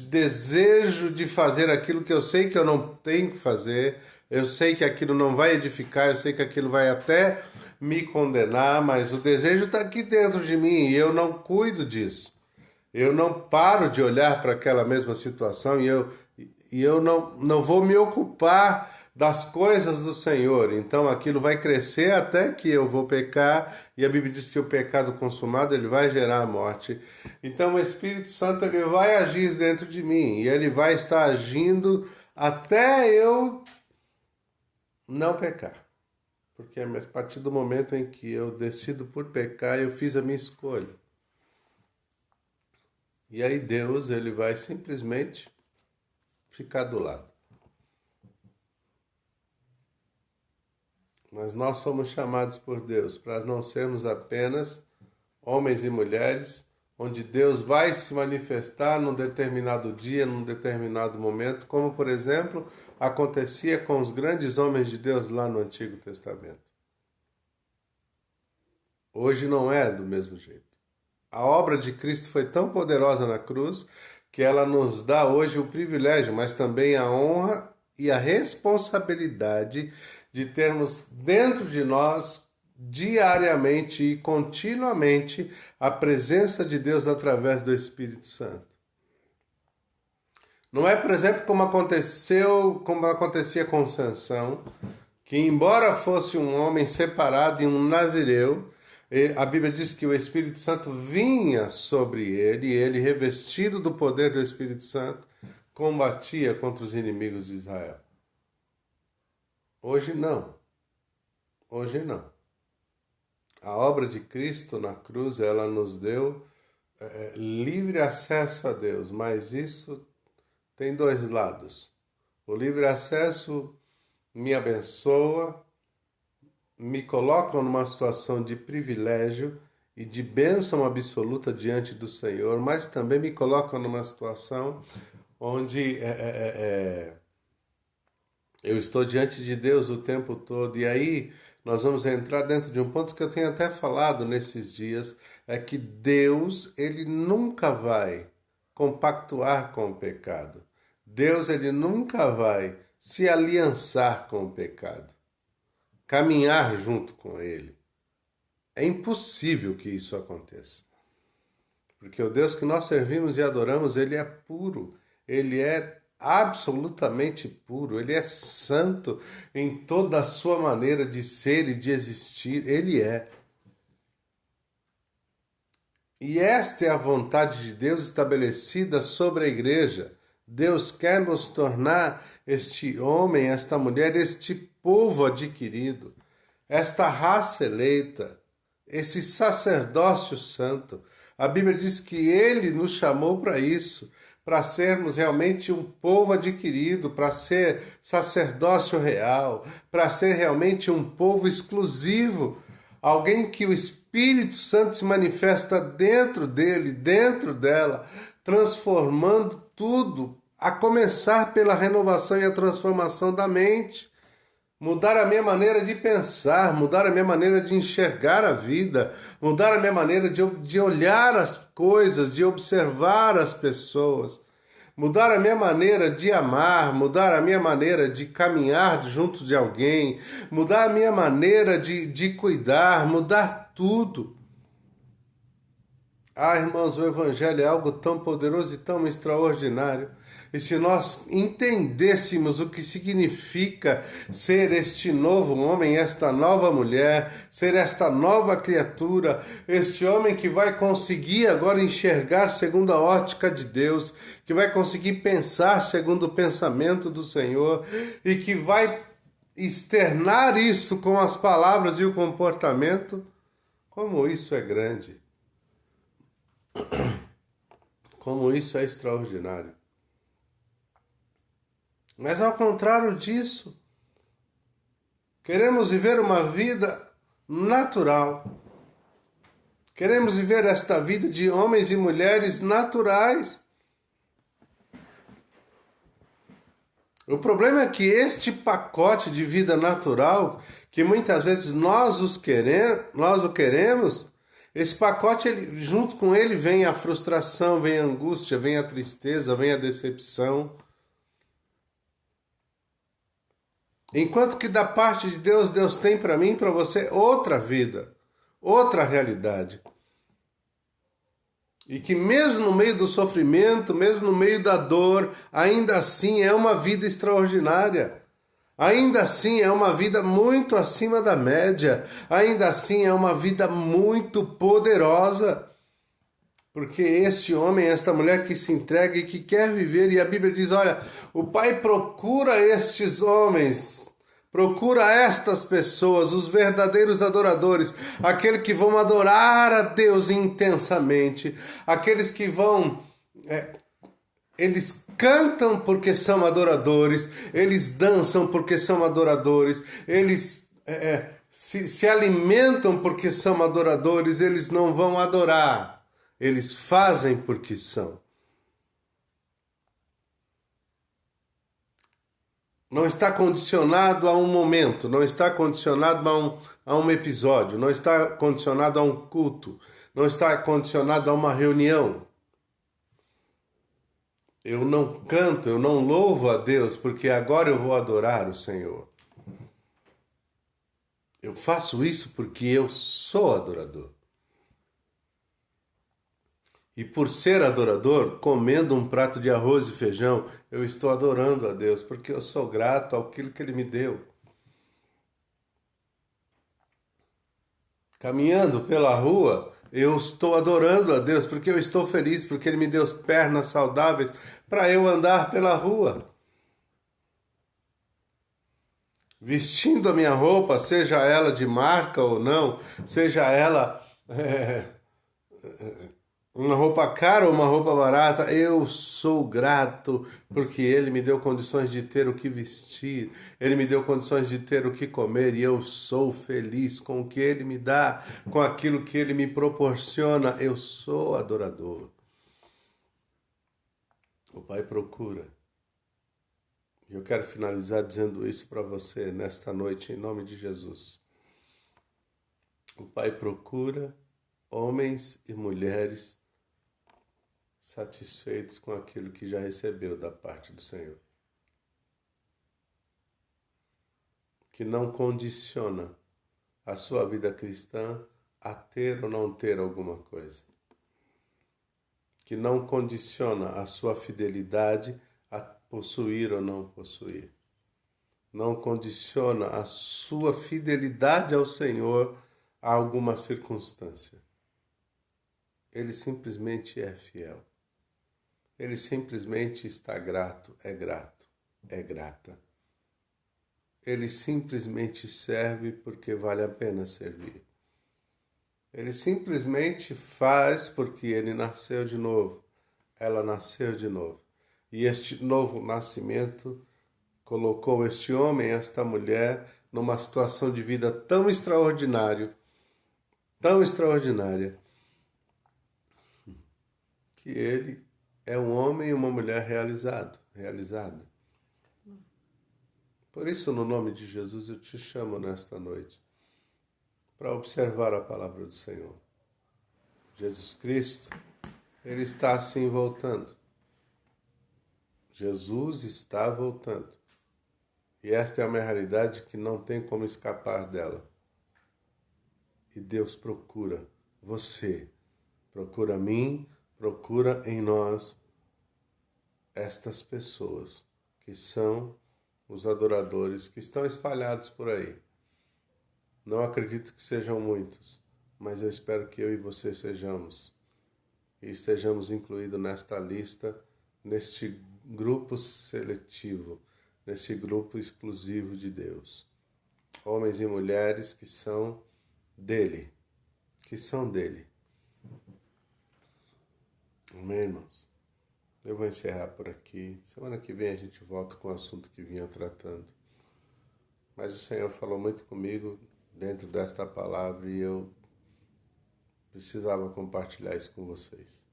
desejo de fazer aquilo que eu sei que eu não tenho que fazer, eu sei que aquilo não vai edificar, eu sei que aquilo vai até me condenar, mas o desejo está aqui dentro de mim e eu não cuido disso. Eu não paro de olhar para aquela mesma situação e eu não vou me ocupar das coisas do Senhor. Então aquilo vai crescer até que eu vou pecar, e a Bíblia diz que o pecado consumado ele vai gerar a morte. Então o Espírito Santo ele vai agir dentro de mim e ele vai estar agindo até eu não pecar. Porque a partir do momento em que eu decido por pecar, eu fiz a minha escolha. E aí Deus ele vai simplesmente ficar do lado. Mas nós somos chamados por Deus para não sermos apenas homens e mulheres, onde Deus vai se manifestar num determinado dia, num determinado momento, como, por exemplo, acontecia com os grandes homens de Deus lá no Antigo Testamento. Hoje não é do mesmo jeito. A obra de Cristo foi tão poderosa na cruz que ela nos dá hoje o privilégio, mas também a honra e a responsabilidade de termos dentro de nós diariamente e continuamente a presença de Deus através do Espírito Santo. Não é, por exemplo, como acontecia com Sansão, que embora fosse um homem separado e um nazireu, a Bíblia diz que o Espírito Santo vinha sobre ele, e ele, revestido do poder do Espírito Santo, combatia contra os inimigos de Israel. Hoje não. Hoje não. A obra de Cristo na cruz, ela nos deu livre acesso a Deus, mas isso tem dois lados. O livre acesso me abençoa, me coloca numa situação de privilégio e de bênção absoluta diante do Senhor, mas também me coloca numa situação onde eu estou diante de Deus o tempo todo. E aí nós vamos entrar dentro de um ponto que eu tenho até falado nesses dias, é que Deus, ele nunca vai compactuar com o pecado. Deus, ele nunca vai se aliançar com o pecado, caminhar junto com ele. É impossível que isso aconteça. Porque o Deus que nós servimos e adoramos, ele é puro, ele é absolutamente puro, ele é santo em toda a sua maneira de ser e de existir, ele é. E esta é a vontade de Deus estabelecida sobre a igreja. Deus quer nos tornar este homem, esta mulher, este povo adquirido, esta raça eleita, esse sacerdócio santo. A Bíblia diz que ele nos chamou para isso, para sermos realmente um povo adquirido, para ser sacerdócio real, para ser realmente um povo exclusivo, alguém que o Espírito Santo se manifesta dentro dele, dentro dela, transformando tudo, a começar pela renovação e a transformação da mente. Mudar a minha maneira de pensar, mudar a minha maneira de enxergar a vida, mudar a minha maneira de olhar as coisas, de observar as pessoas, mudar a minha maneira de amar, mudar a minha maneira de caminhar junto de alguém, mudar a minha maneira de cuidar, mudar tudo. Ah, irmãos, o Evangelho é algo tão poderoso e tão extraordinário. E se nós entendêssemos o que significa ser este novo homem, esta nova mulher, ser esta nova criatura, este homem que vai conseguir agora enxergar segundo a ótica de Deus, que vai conseguir pensar segundo o pensamento do Senhor e que vai externar isso com as palavras e o comportamento, como isso é grande. Como isso é extraordinário. Mas ao contrário disso, queremos viver uma vida natural. Queremos viver esta vida de homens e mulheres naturais. O problema é que este pacote de vida natural, que muitas vezes nós o queremos, esse pacote, junto com ele vem a frustração, vem a angústia, vem a tristeza, vem a decepção. Enquanto que da parte de Deus, Deus tem para mim e para você outra vida, outra realidade. E que mesmo no meio do sofrimento, mesmo no meio da dor, ainda assim é uma vida extraordinária. Ainda assim é uma vida muito acima da média. Ainda assim é uma vida muito poderosa. Porque este homem, esta mulher que se entrega e que quer viver, e a Bíblia diz, olha, o Pai procura estes homens, procura estas pessoas, os verdadeiros adoradores, aqueles que vão adorar a Deus intensamente, aqueles que vão... Eles cantam porque são adoradores, eles dançam porque são adoradores, eles se alimentam porque são adoradores, eles não vão adorar, eles fazem porque são. Não está condicionado a um momento, não está condicionado a um episódio, não está condicionado a um culto, não está condicionado a uma reunião. Eu não canto, eu não louvo a Deus, porque agora eu vou adorar o Senhor. Eu faço isso porque eu sou adorador. E por ser adorador, comendo um prato de arroz e feijão, eu estou adorando a Deus, porque eu sou grato àquilo que Ele me deu. Caminhando pela rua, eu estou adorando a Deus, porque eu estou feliz, porque Ele me deu pernas saudáveis para eu andar pela rua. Vestindo a minha roupa, seja ela de marca ou não, seja ela uma roupa cara ou uma roupa barata, eu sou grato porque Ele me deu condições de ter o que vestir, Ele me deu condições de ter o que comer e eu sou feliz com o que Ele me dá, com aquilo que Ele me proporciona. Eu sou adorador. O Pai procura. E eu quero finalizar dizendo isso para você nesta noite, em nome de Jesus. O Pai procura homens e mulheres satisfeitos com aquilo que já recebeu da parte do Senhor. Que não condiciona a sua vida cristã a ter ou não ter alguma coisa. Que não condiciona a sua fidelidade a possuir ou não possuir. Não condiciona a sua fidelidade ao Senhor a alguma circunstância. Ele simplesmente é fiel. Ele simplesmente está grato, é grata. Ele simplesmente serve porque vale a pena servir. Ele simplesmente faz porque ele nasceu de novo. Ela nasceu de novo. E este novo nascimento colocou este homem, esta mulher, numa situação de vida tão extraordinária, que ele é um homem e uma mulher realizada. Por isso, no nome de Jesus, eu te chamo nesta noite para observar a palavra do Senhor. Jesus Cristo, Ele está assim voltando. Jesus está voltando. E esta é uma realidade que não tem como escapar dela. E Deus procura você, procura mim, procura em nós estas pessoas que são os adoradores que estão espalhados por aí. Não acredito que sejam muitos, mas eu espero que eu e você sejamos. E estejamos incluídos nesta lista, neste grupo seletivo, neste grupo exclusivo de Deus. Homens e mulheres que são dele. Amém, irmãos? Eu vou encerrar por aqui. Semana que vem a gente volta com o assunto que vinha tratando. Mas o Senhor falou muito comigo dentro desta palavra e eu precisava compartilhar isso com vocês.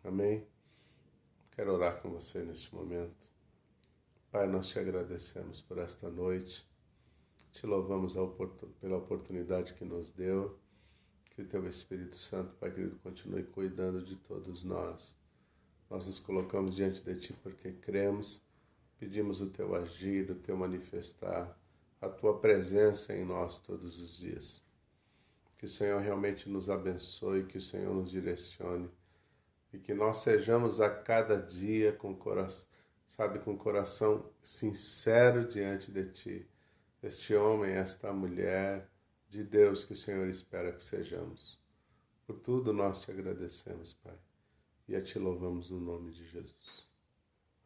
Amém? Quero orar com você neste momento. Pai, nós te agradecemos por esta noite. Te louvamos pela oportunidade que nos deu. Que o Teu Espírito Santo, Pai querido, continue cuidando de todos nós. Nós nos colocamos diante de Ti porque cremos, pedimos o Teu agir, o Teu manifestar, a Tua presença em nós todos os dias. Que o Senhor realmente nos abençoe, que o Senhor nos direcione e que nós sejamos a cada dia com coração sincero diante de Ti. Este homem, esta mulher de Deus que o Senhor espera que sejamos. Por tudo nós te agradecemos, Pai, e a Te louvamos no nome de Jesus.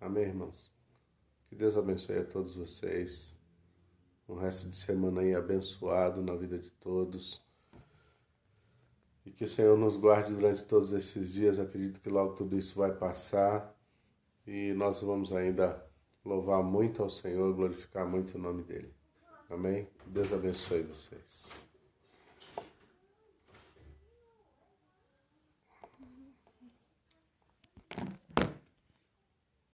Amém, irmãos? Que Deus abençoe a todos vocês. Um resto de semana aí abençoado na vida de todos. E que o Senhor nos guarde durante todos esses dias. Acredito que logo tudo isso vai passar. E nós vamos ainda louvar muito ao Senhor, glorificar muito o nome dEle. Amém? Deus abençoe vocês.